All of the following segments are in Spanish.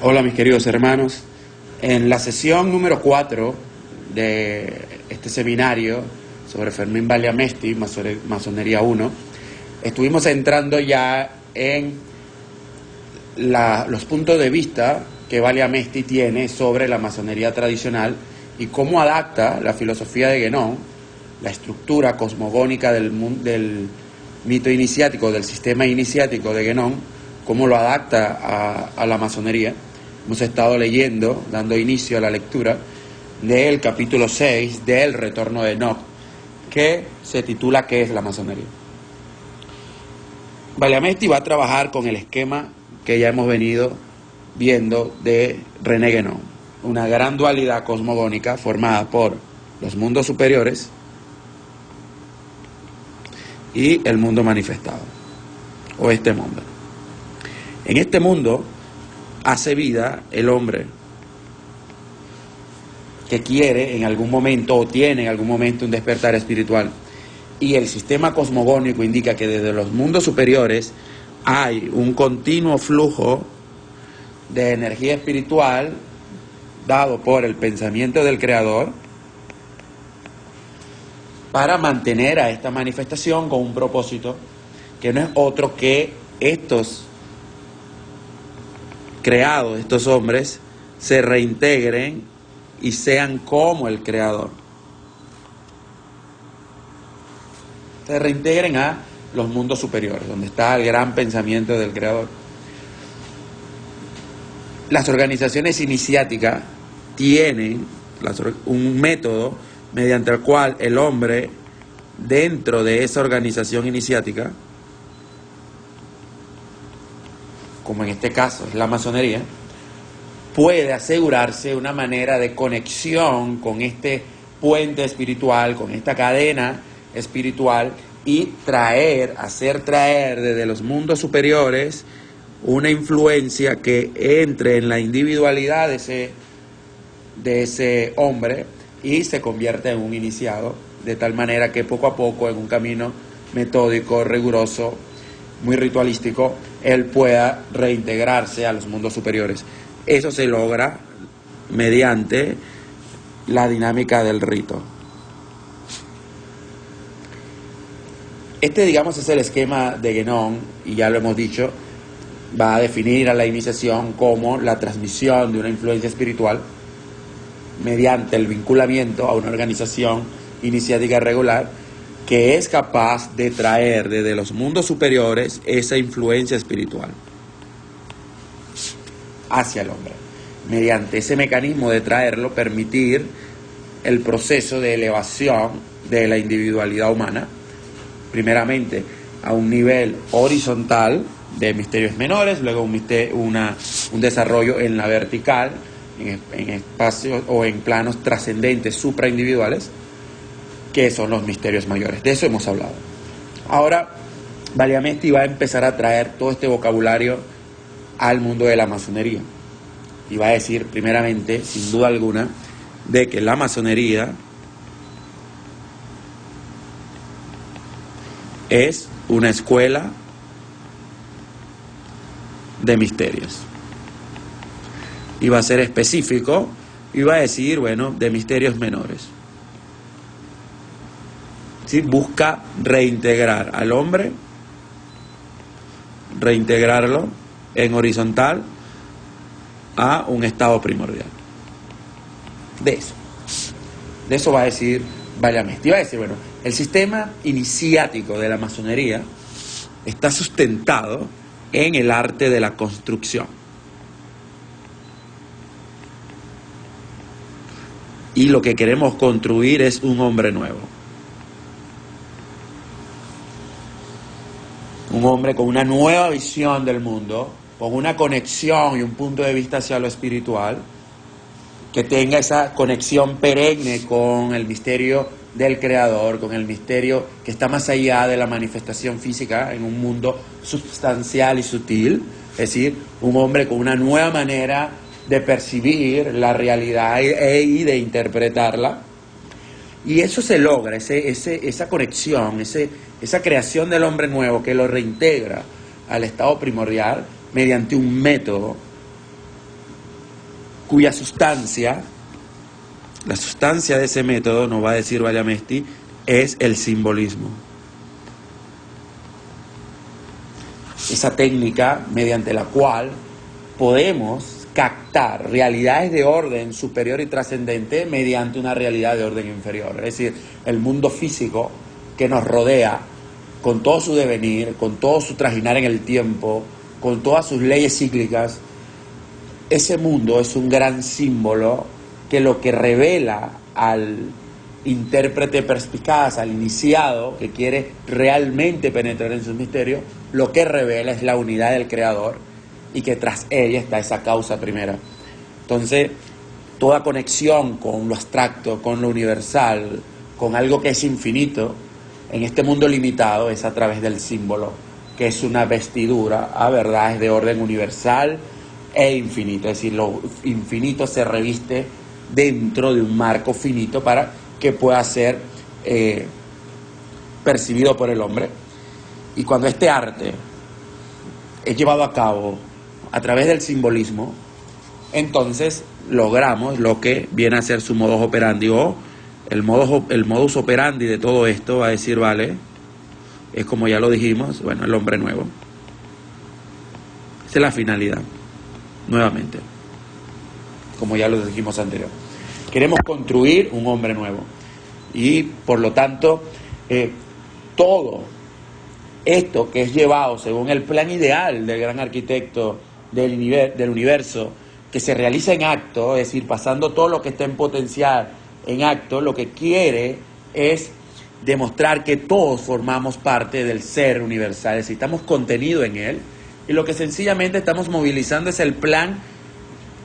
Hola mis queridos hermanos, en la sesión número 4 de este seminario sobre Fermín Valiamesti, Masonería 1, estuvimos entrando ya en los puntos de vista que Valiamesti tiene sobre la masonería tradicional y cómo adapta la filosofía de Guénon, la estructura cosmogónica del mito iniciático, del sistema iniciático de Guénon, cómo lo adapta a la masonería. Hemos estado leyendo, dando inicio a la lectura del capítulo 6 del Retorno de Enoch, que se titula ¿Qué es la masonería? Valiamesti va a trabajar con el esquema que ya hemos venido viendo de René Guénon, una gran dualidad cosmogónica formada por los mundos superiores y el mundo manifestado, o este mundo. En este mundo hace vida el hombre que quiere en algún momento o tiene en algún momento un despertar espiritual. Y el sistema cosmogónico indica que desde los mundos superiores hay un continuo flujo de energía espiritual dado por el pensamiento del Creador para mantener a esta manifestación con un propósito que no es otro que estos creados, estos hombres, se reintegren y sean como el Creador. Se reintegren a los mundos superiores, donde está el gran pensamiento del Creador. Las organizaciones iniciáticas tienen un método mediante el cual el hombre, dentro de esa organización iniciática, como en este caso es la masonería, puede asegurarse una manera de conexión con este puente espiritual, con esta cadena espiritual y hacer traer desde los mundos superiores una influencia que entre en la individualidad de ese hombre y se convierte en un iniciado, de tal manera que poco a poco, en un camino metódico, riguroso, muy ritualístico, él pueda reintegrarse a los mundos superiores. Eso se logra mediante la dinámica del rito. Este, digamos, es el esquema de Guénon, y ya lo hemos dicho, va a definir a la iniciación como la transmisión de una influencia espiritual mediante el vinculamiento a una organización iniciática regular que es capaz de traer desde los mundos superiores esa influencia espiritual hacia el hombre. Mediante ese mecanismo de traerlo, permitir el proceso de elevación de la individualidad humana, primeramente a un nivel horizontal de misterios menores, luego un desarrollo en la vertical, en espacios o en planos trascendentes supraindividuales, que son los misterios mayores. De eso hemos hablado. Ahora, Valiamesti va a empezar a traer todo este vocabulario al mundo de la masonería. Y va a decir, primeramente, sin duda alguna, de que la masonería es una escuela de misterios. Y va a ser específico y va a decir, bueno, de misterios menores. ¿Sí? Busca reintegrar al hombre, reintegrarlo en horizontal a un estado primordial. De eso va a decir Valiamesti. Va a decir, bueno, el sistema iniciático de la masonería está sustentado en el arte de la construcción. Y lo que queremos construir es un hombre nuevo. Un hombre con una nueva visión del mundo, con una conexión y un punto de vista hacia lo espiritual, que tenga esa conexión perenne con el misterio del Creador, con el misterio que está más allá de la manifestación física en un mundo sustancial y sutil, es decir, un hombre con una nueva manera de percibir la realidad y de interpretarla. Y eso se logra, esa conexión, esa creación del hombre nuevo que lo reintegra al estado primordial mediante un método cuya sustancia, la sustancia de ese método, nos va a decir Valiamesti, es el simbolismo. Esa técnica mediante la cual podemos captar realidades de orden superior y trascendente mediante una realidad de orden inferior. Es decir, el mundo físico que nos rodea, con todo su devenir, con todo su trajinar en el tiempo, con todas sus leyes cíclicas, ese mundo es un gran símbolo que lo que revela al intérprete perspicaz, al iniciado que quiere realmente penetrar en sus misterios, lo que revela es la unidad del Creador y que tras ella está esa causa primera. Entonces, toda conexión con lo abstracto, con lo universal, con algo que es infinito, en este mundo limitado es a través del símbolo, que es una vestidura a verdades de orden universal e infinito. Es decir, lo infinito se reviste dentro de un marco finito para que pueda ser percibido por el hombre. Y cuando este arte es llevado a cabo a través del simbolismo, entonces logramos lo que viene a ser su modus operandi, o el modus operandi de todo esto, va a decir, vale, es como ya lo dijimos, bueno, el hombre nuevo. Esa es la finalidad, nuevamente, como ya lo dijimos anterior. Queremos construir un hombre nuevo y por lo tanto todo esto que es llevado según el plan ideal del gran arquitecto del universo, que se realiza en acto, es decir, pasando todo lo que está en potencial en acto, lo que quiere es demostrar que todos formamos parte del ser universal, es decir, estamos contenidos en él, y lo que sencillamente estamos movilizando es el plan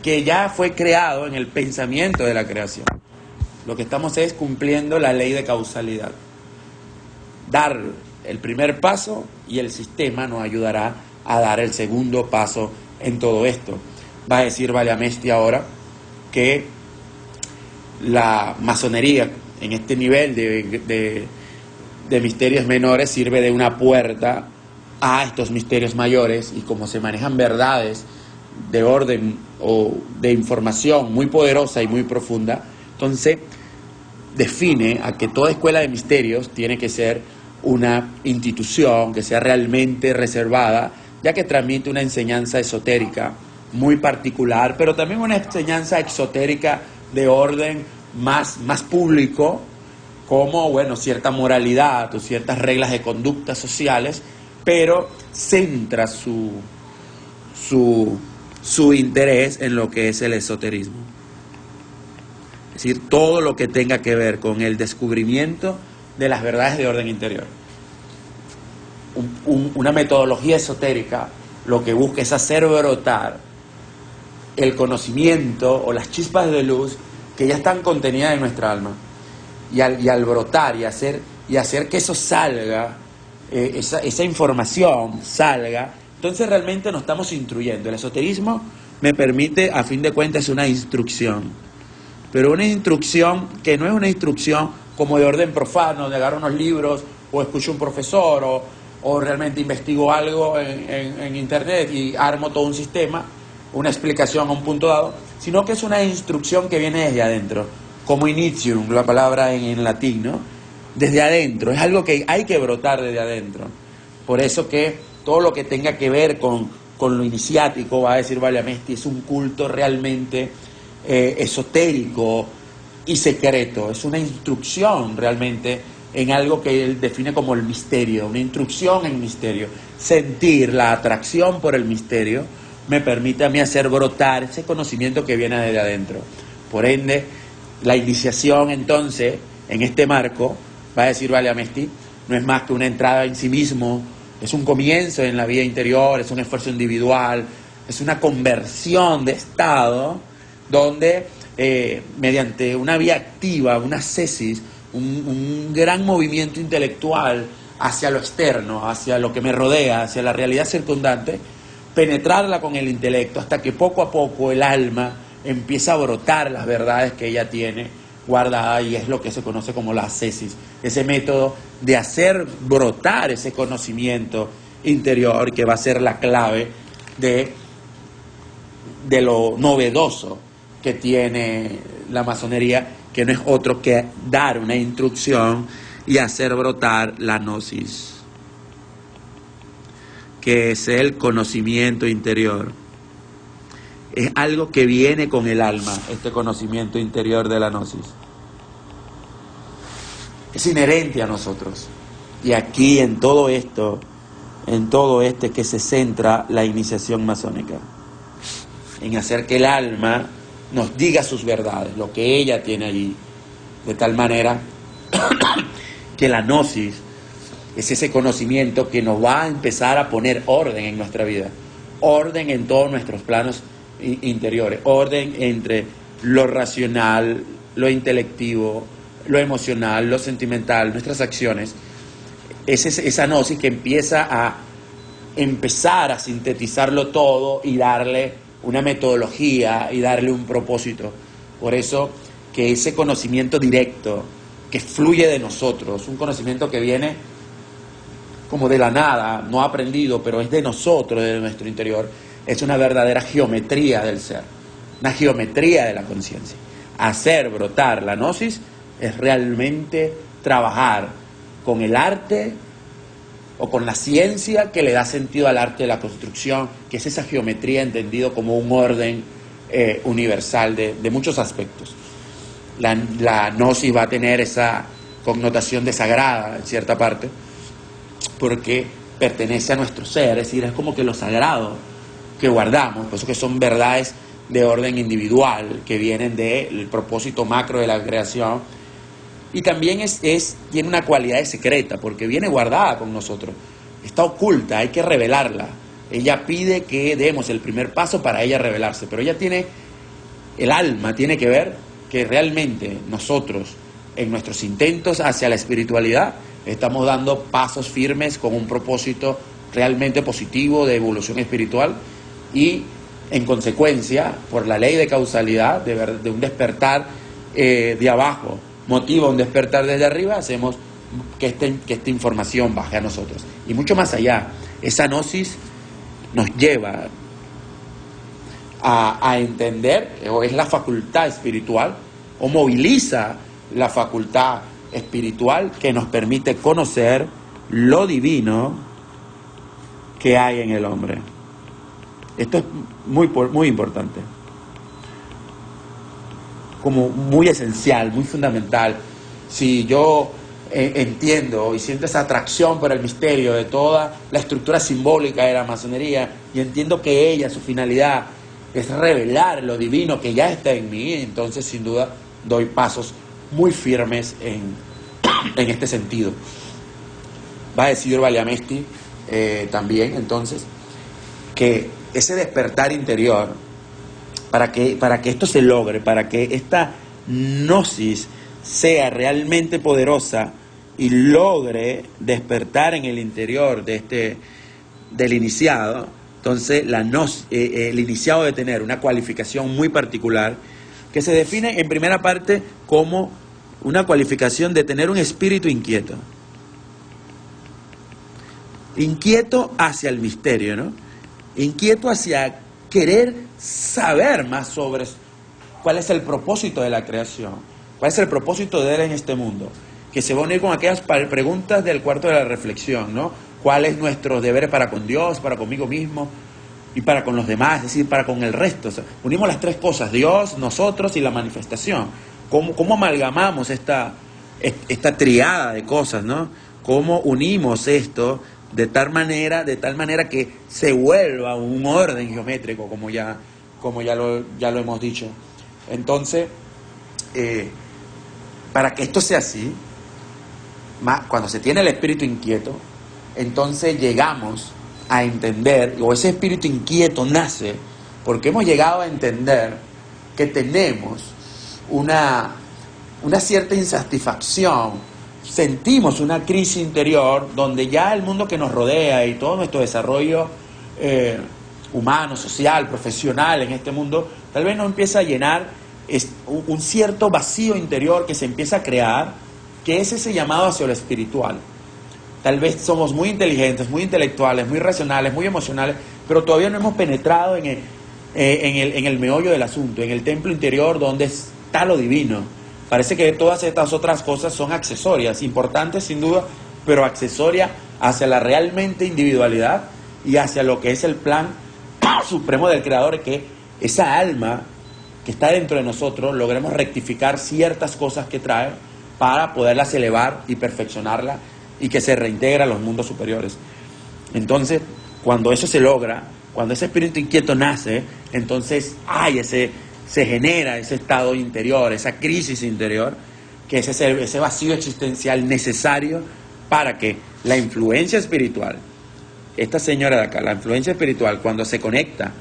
que ya fue creado en el pensamiento de la creación. Lo que estamos es cumpliendo la ley de causalidad. Dar el primer paso y el sistema nos ayudará a dar el segundo paso en todo esto. Va a decir Valiamesti ahora que la masonería en este nivel de misterios menores sirve de una puerta a estos misterios mayores, y como se manejan verdades de orden o de información muy poderosa y muy profunda, entonces define a que toda escuela de misterios tiene que ser una institución que sea realmente reservada, ya que transmite una enseñanza esotérica muy particular, pero también una enseñanza exotérica de orden más público, como, bueno, cierta moralidad o ciertas reglas de conductas sociales, pero centra su interés en lo que es el esoterismo. Es decir, todo lo que tenga que ver con el descubrimiento de las verdades de orden interior. Una metodología esotérica lo que busca es hacer brotar el conocimiento o las chispas de luz que ya están contenidas en nuestra alma. Y al brotar y hacer que eso salga, esa información salga, entonces realmente nos estamos instruyendo. El esoterismo me permite, a fin de cuentas, una instrucción. Pero una instrucción que no es una instrucción como de orden profano, de agarrar unos libros o escucho un profesor o realmente investigo algo en internet y armo todo un sistema, una explicación a un punto dado, sino que es una instrucción que viene desde adentro, como initium, la palabra en latín, ¿no? Desde adentro, es algo que hay que brotar desde adentro. Por eso que todo lo que tenga que ver con lo iniciático, va a decir Valiamesti, es un culto realmente esotérico y secreto, es una instrucción realmente en algo que él define como el misterio, una instrucción en misterio. Sentir la atracción por el misterio me permite a mí hacer brotar ese conocimiento que viene desde adentro. Por ende, la iniciación entonces, en este marco, va a decir Valiamesti, no es más que una entrada en sí mismo, es un comienzo en la vida interior, es un esfuerzo individual, es una conversión de estado donde mediante una vía activa, una ascesis, un gran movimiento intelectual hacia lo externo, hacia lo que me rodea, hacia la realidad circundante, penetrarla con el intelecto hasta que poco a poco el alma empieza a brotar las verdades que ella tiene guardadas, y es lo que se conoce como la ascesis, ese método de hacer brotar ese conocimiento interior que va a ser la clave de lo novedoso que tiene la masonería, que no es otro que dar una instrucción y hacer brotar la gnosis, que es el conocimiento interior. Es algo que viene con el alma, este conocimiento interior de la gnosis. Es inherente a nosotros. Y aquí en todo esto que se centra la iniciación masónica, en hacer que el alma nos diga sus verdades, lo que ella tiene allí, de tal manera que la gnosis es ese conocimiento que nos va a empezar a poner orden en nuestra vida, orden en todos nuestros planos interiores, orden entre lo racional, lo intelectivo, lo emocional, lo sentimental, nuestras acciones. Es esa gnosis que empieza a sintetizarlo todo y darle una metodología y darle un propósito. Por eso que ese conocimiento directo que fluye de nosotros, un conocimiento que viene como de la nada, no aprendido, pero es de nosotros, de nuestro interior, es una verdadera geometría del ser, una geometría de la conciencia. Hacer brotar la gnosis es realmente trabajar con el arte o con la ciencia que le da sentido al arte de la construcción, que es esa geometría entendido como un orden universal de muchos aspectos. La gnosis va a tener esa connotación de sagrada en cierta parte, porque pertenece a nuestro ser, es decir, es como que lo sagrado que guardamos, por eso que son verdades de orden individual, que vienen del propósito macro de la creación, y también tiene una cualidad secreta, porque viene guardada con nosotros, está oculta, hay que revelarla. Ella pide que demos el primer paso para ella revelarse, pero ella tiene, el alma tiene que ver que realmente nosotros, en nuestros intentos hacia la espiritualidad, estamos dando pasos firmes con un propósito realmente positivo de evolución espiritual, y en consecuencia, por la ley de causalidad, de un despertar de abajo, motiva un despertar desde arriba, hacemos que esta información baje a nosotros. Y mucho más allá, esa gnosis nos lleva a entender, o es la facultad espiritual, o moviliza la facultad espiritual que nos permite conocer lo divino que hay en el hombre. Esto es muy importante, como muy esencial, muy fundamental. Si yo entiendo y siento esa atracción por el misterio de toda la estructura simbólica de la masonería, y entiendo que ella, su finalidad es revelar lo divino que ya está en mí, entonces sin duda doy pasos muy firmes en este sentido. Va a decir Valiamesti también, entonces, que ese despertar interior, para que esto se logre, para que esta gnosis sea realmente poderosa y logre despertar en el interior del iniciado, entonces el iniciado debe tener una cualificación muy particular que se define en primera parte como una cualificación de tener un espíritu inquieto. Inquieto hacia el misterio, ¿no? Inquieto hacia querer saber más sobre cuál es el propósito de la creación, cuál es el propósito de él en este mundo, que se va a unir con aquellas preguntas del cuarto de la reflexión, ¿no? ¿Cuál es nuestro deber para con Dios, para conmigo mismo y para con los demás, es decir, para con el resto? O sea, unimos las tres cosas, Dios, nosotros y la manifestación. ¿Cómo amalgamamos esta triada de cosas, ¿no? ¿Cómo unimos esto de tal manera que se vuelva un orden geométrico, como ya lo hemos dicho? Entonces, para que esto sea así, cuando se tiene el espíritu inquieto, entonces llegamos a entender, o ese espíritu inquieto nace porque hemos llegado a entender que tenemos una cierta insatisfacción, sentimos una crisis interior donde ya el mundo que nos rodea y todo nuestro desarrollo humano, social, profesional en este mundo, tal vez nos empieza a llenar un cierto vacío interior que se empieza a crear, que es ese llamado hacia lo espiritual. Tal vez somos muy inteligentes, muy intelectuales, muy racionales, muy emocionales, pero todavía no hemos penetrado en el meollo del asunto, en el templo interior donde está lo divino. Parece que todas estas otras cosas son accesorias, importantes sin duda, pero accesorias hacia la realmente individualidad y hacia lo que es el plan supremo del Creador, que esa alma que está dentro de nosotros logremos rectificar ciertas cosas que trae para poderlas elevar y perfeccionarla y que se reintegra a los mundos superiores. Entonces, cuando eso se logra, cuando ese espíritu inquieto nace, entonces se genera ese estado interior, esa crisis interior, que es ese vacío existencial necesario para que la influencia espiritual, esta señora de acá, la influencia espiritual, cuando se conecta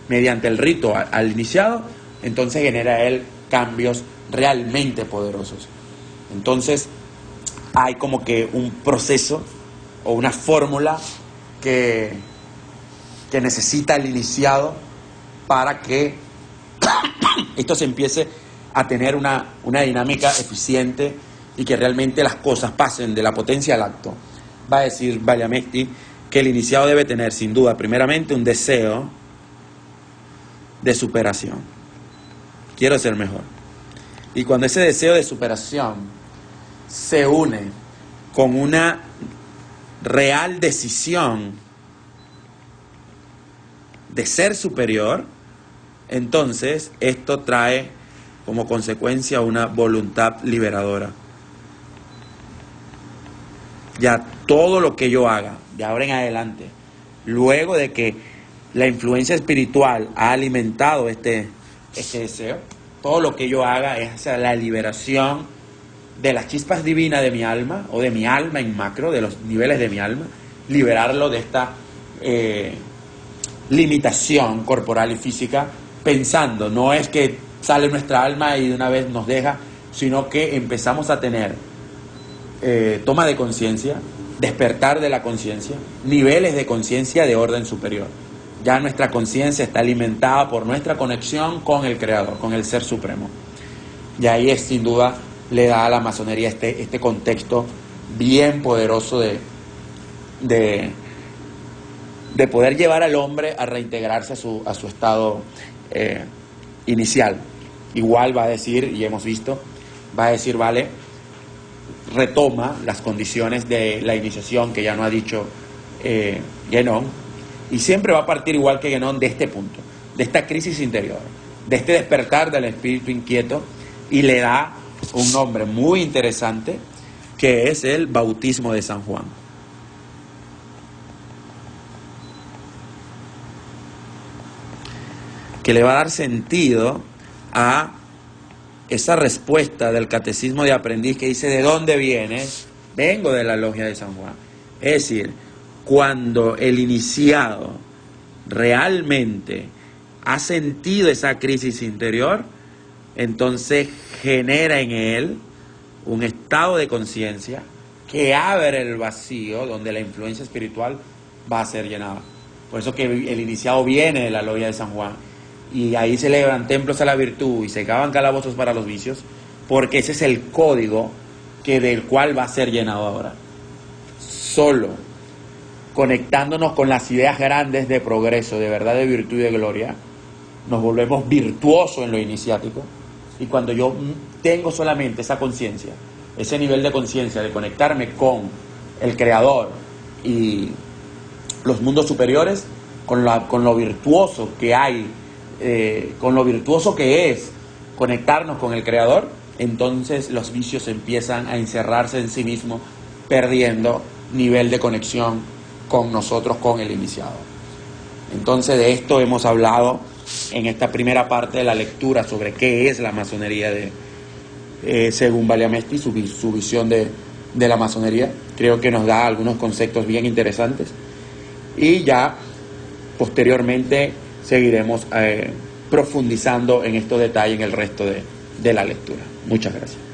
mediante el rito al iniciado, entonces genera él cambios realmente poderosos. Entonces hay como que un proceso o una fórmula que necesita el iniciado para que esto se empiece a tener una dinámica eficiente y que realmente las cosas pasen de la potencia al acto. Va a decir Valiamesti que el iniciado debe tener sin duda primeramente un deseo de superación. Quiero ser mejor. Y cuando ese deseo de superación se une con una real decisión de ser superior, entonces esto trae como consecuencia una voluntad liberadora. Ya todo lo que yo haga, de ahora en adelante, luego de que la influencia espiritual ha alimentado este deseo, todo lo que yo haga es hacia la liberación de las chispas divinas de mi alma, o de mi alma en macro, de los niveles de mi alma, liberarlo de esta limitación corporal y física, pensando, no es que sale nuestra alma y de una vez nos deja, sino que empezamos a tener toma de conciencia, despertar de la conciencia, niveles de conciencia de orden superior. Ya nuestra conciencia está alimentada por nuestra conexión con el Creador, con el Ser Supremo. Y ahí es, sin duda, le da a la masonería este contexto bien poderoso de poder llevar al hombre a reintegrarse a su estado inicial. Igual va a decir, y hemos visto, va a decir, vale, retoma las condiciones de la iniciación que ya no ha dicho Guénon, y siempre va a partir igual que Guénon de este punto, de esta crisis interior, de este despertar del espíritu inquieto, y le da un nombre muy interesante que es el bautismo de San Juan. Que le va a dar sentido a esa respuesta del catecismo de aprendiz que dice: ¿de dónde vienes? Vengo de la logia de San Juan. Es decir, cuando el iniciado realmente ha sentido esa crisis interior, entonces genera en él un estado de conciencia que abre el vacío donde la influencia espiritual va a ser llenada. Por eso que el iniciado viene de la logia de San Juan, y ahí se celebran templos a la virtud y se cavan calabozos para los vicios, porque ese es el código del cual va a ser llenado ahora. Solo conectándonos con las ideas grandes de progreso, de verdad, de virtud y de gloria, nos volvemos virtuosos en lo iniciático. Y cuando yo tengo solamente esa conciencia, ese nivel de conciencia de conectarme con el Creador y los mundos superiores, con lo virtuoso que hay, con lo virtuoso que es conectarnos con el Creador, entonces los vicios empiezan a encerrarse en sí mismos, perdiendo nivel de conexión con nosotros, con el iniciado. Entonces de esto hemos hablado en esta primera parte de la lectura sobre qué es la masonería según Valiamesti, su visión de la masonería. Creo que nos da algunos conceptos bien interesantes, y ya posteriormente seguiremos profundizando en estos detalles en el resto de la lectura. Muchas gracias.